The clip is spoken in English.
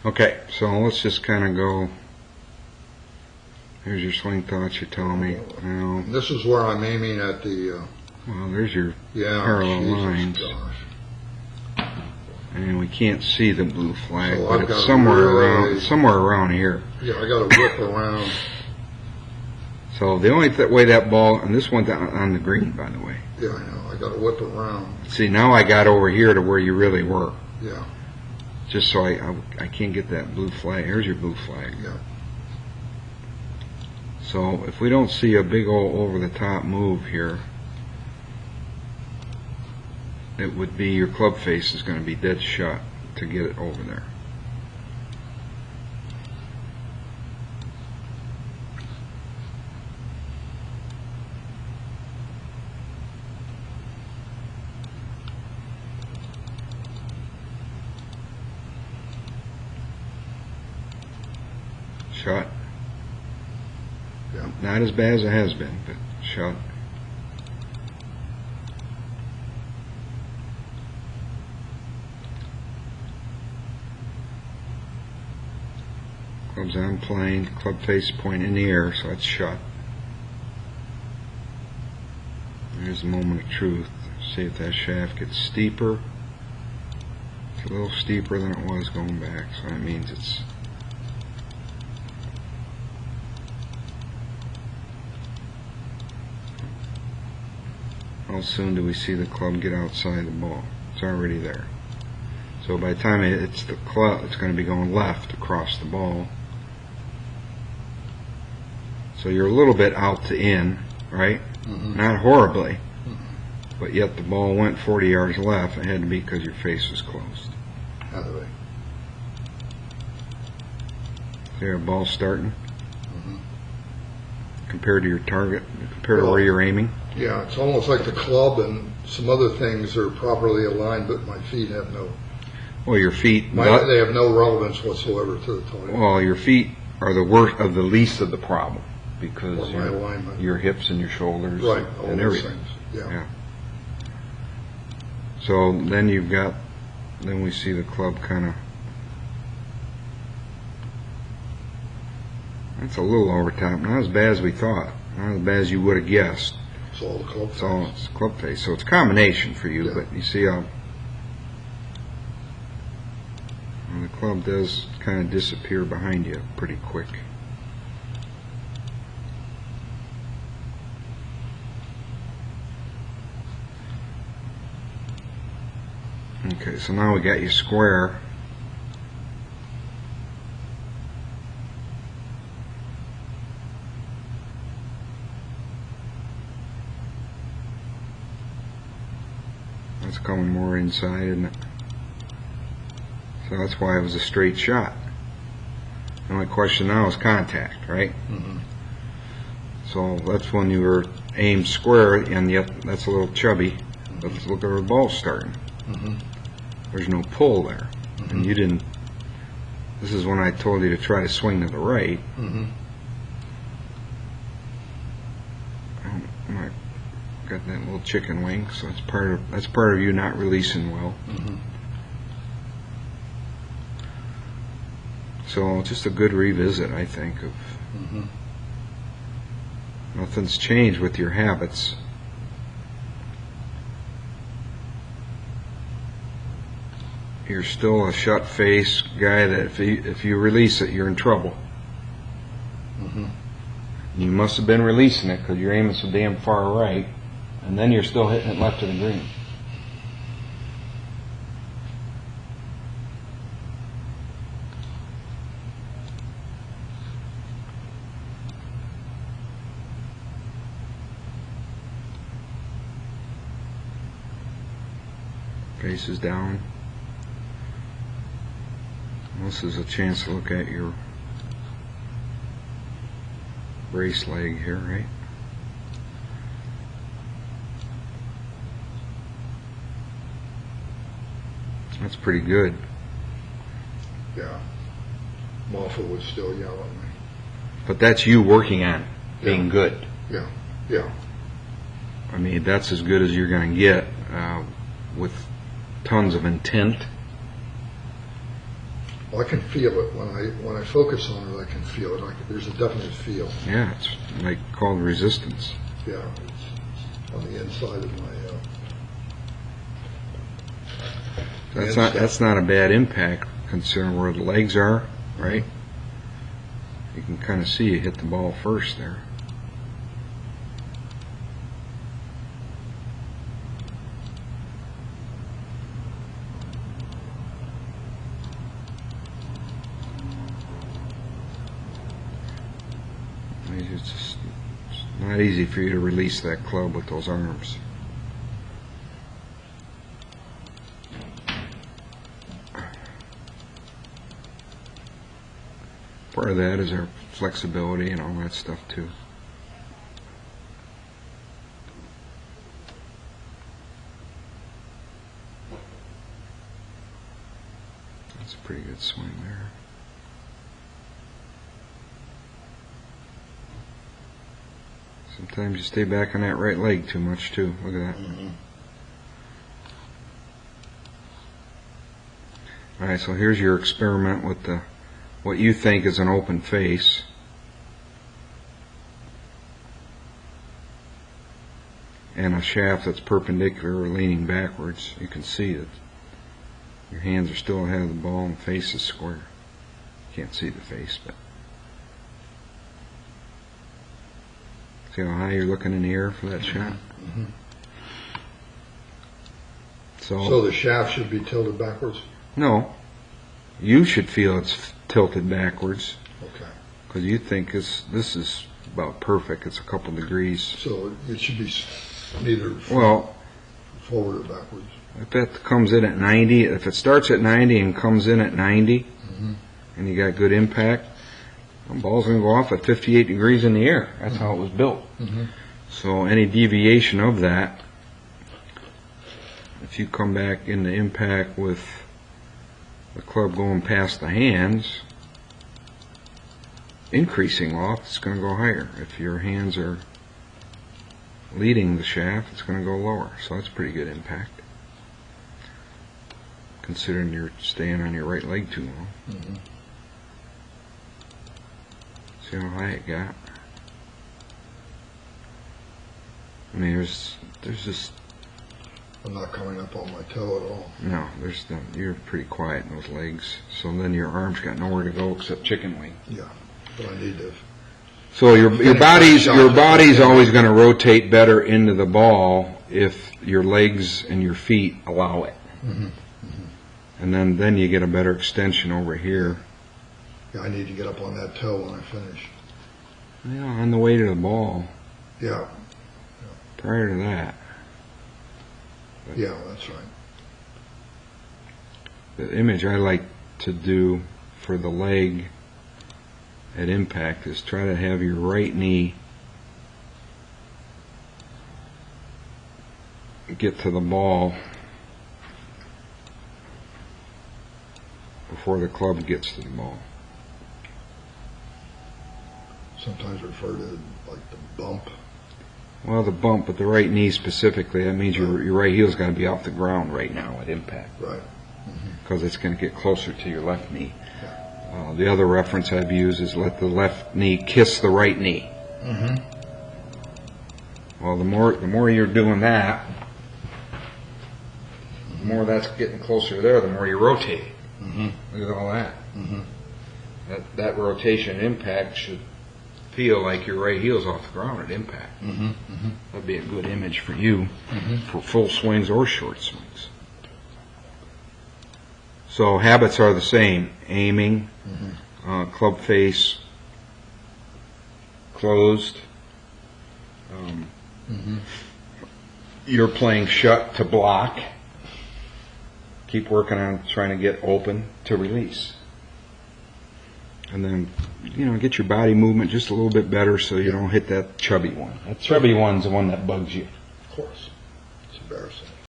Okay, so let's just kind of go. Here's your swing thoughts. You tell me. Now, This is where I'm aiming at the. well, there's your Yeah. parallel Jesus lines, gosh. and we can't see the blue flag, So but I've it's got somewhere really- around here. Yeah, I got to whip around. So the only way that ball, and this one's on the green, by the way. Yeah, I know. I got to whip around. See, now I got over here to where you really were. Yeah. Just so I can't get that blue flag. Here's your blue flag. Yeah. So if we don't see a big old over-the-top move here, it would be your club face is going to be dead shut to get it over there. Shot. Yeah. Not as bad as it has been, but shot. Club's on plane, club face point in the air, so it's shot. There's the moment of truth. See if that shaft gets steeper. It's a little steeper than it was going back, so that means it's how soon do we see the club get outside the ball? It's already there. So by the time it hits the club, it's going to be going left across the ball. So you're a little bit out to in, right? Mm-hmm. Not horribly, but yet the ball went 40 yards left. It had to be because your face was closed. Other way. There, ball starting Mm-hmm. compared to your target, compared to where you're aiming. Yeah, it's almost like the club and some other things are properly aligned, but my feet have no. Well, your feet. They have no relevance whatsoever to the target. Well, your feet are the worst of the least of the problem because Or my alignment. your hips and your shoulders Right, all and those everything. things. Yeah. So then then we see the club kind of. That's a little over top. Not as bad as we thought. Not as bad as you would have guessed. It's all the club It's all face. it's club face. So it's a combination for you, Yeah. but you see how the club does kind of disappear behind you pretty quick. Okay, so now we got you square. That's coming more inside, isn't it? So that's why it was a straight shot. The only question now is contact, right? Mm-hmm. So that's when you were aimed square, and yet that's a little chubby. Let's look at where the ball's starting. Mm-hmm. There's no pull there. Mm-hmm. And you didn't. This is when I told you to try to swing to the right. Mm-hmm. I got that little chicken wing, so that's part of you not releasing well. Mm-hmm. So just a good revisit, I think, of Mm-hmm. nothing's changed with your habits. You're still a shut face guy that if you release it, you're in trouble. Mm-hmm. You must have been releasing it because you're aiming so damn far right, and then you're still hitting it left of the green. Face is down. This is a chance to look at your brace leg here, right? That's pretty good. Yeah. Moffat was still yelling at me. But that's you working on being good. Yeah. Yeah. I mean, that's as good as you're going to get with tons of intent. Well, I can feel it when I focus on it. I can feel it. There's a definite feel. Yeah, it's like called resistance. Yeah, it's on the inside of my. That's not a bad impact considering where the legs are, right? You can kind of see you hit the ball first there. It's not easy for you to release that club with those arms. Part of that is our flexibility and all that stuff too. That's a pretty good swing there. Sometimes you stay back on that right leg too much too. Look at that. Alright, so here's your experiment with what you think is an open face. And a shaft that's perpendicular or leaning backwards. You can see that your hands are still ahead of the ball and the face is square. You can't see the face, but see how high you're looking in the air for that shot? So the shaft should be tilted backwards? No. You should feel it's tilted backwards. Okay. Because you think this is about perfect. It's a couple degrees. So it should be neither forward or backwards. If that comes in at 90, if it starts at 90 and comes in at 90, and you got good impact, the ball's going to go off at 58 degrees in the air. That's how it was built. So any deviation of that, if you come back into impact with the club going past the hands, increasing off, it's going to go higher. If your hands are leading the shaft, it's going to go lower. So that's pretty good impact, considering you're staying on your right leg too long. See how high it got? I mean, there's just... I'm not coming up on my toe at all. No, you're pretty quiet in those legs. So then your arms got nowhere to go except chicken wing. Yeah, but I need to. So your body's always going to rotate better into the ball if your legs and your feet allow it. And then you get a better extension over here. Yeah, I need to get up on that toe when I finish. Yeah, on the way to the ball. Yeah. Prior to that. Yeah, that's right. The image I like to do for the leg at impact is try to have your right knee get to the ball before the club gets to the ball. Sometimes referred to like the bump. Well, the bump, but the right knee specifically, that means your right heel's got to be off the ground right now at impact. Right. Because it's going to get closer to your left knee. The other reference I've used is let the left knee kiss the right knee. Well, the more you're doing that, the more that's getting closer there, the more you rotate. Look at all that. That rotation impact should feel like your right heel's off the ground at impact. That'd be a good image for you for full swings or short swings. So habits are the same: aiming, club face closed. You're playing shut to block. Keep working on trying to get open to release. And then, get your body movement just a little bit better so you don't hit that chubby one. That chubby one's the one that bugs you. Of course. It's embarrassing.